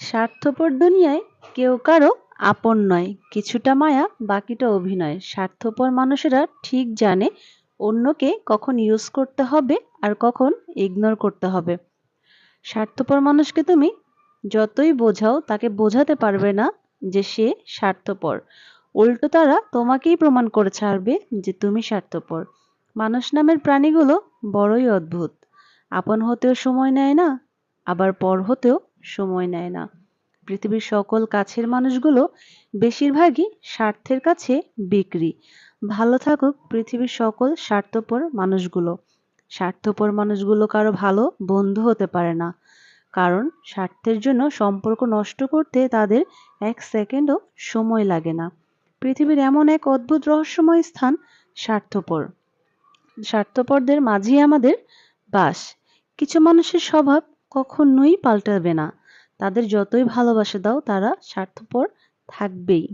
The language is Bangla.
স্বার্থপর দুনিয়ায় কেউ কারো আপন নয়, কিছুটা মায়া বাকিটা অভিনয়। স্বার্থপর মানুষেরা ঠিক জানে অন্যকে কখন ইউজ করতে হবে আর কখন ইগনোর করতে হবে। স্বার্থপর মানুষকে তুমি যতই বোঝাও তাকে বোঝাতে পারবে না যে সে স্বার্থপর। উল্টো তারা তোমাকেই প্রমাণ করে ছাড়বে যে তুমি স্বার্থপর। মানুষ নামের প্রাণীগুলো বড়ই অদ্ভুত। আপন হতেও সময় নেয় না, আবার পর হতেও সময় নেয় না। পৃথিবীর সকল কাছের মানুষগুলো বেশিরভাগই স্বার্থের কাছে বিক্রি। ভালো থাকুক পৃথিবীর সকল স্বার্থপর মানুষগুলো। স্বার্থপর মানুষগুলো কারো ভালো বন্ধু হতে পারে না, কারণ স্বার্থের জন্য সম্পর্ক নষ্ট করতে তাদের এক সেকেন্ডও সময় লাগে না। পৃথিবীর এমন এক অদ্ভুত রহস্যময় স্থান স্বার্থপর। স্বার্থপরদের মাঝেই আমাদের বাস। কিছু মানুষের স্বভাব কখনোই পাল্টাবে না, তাদের যতই ভালোবাসা দাও তারা স্বার্থপর থাকবেই।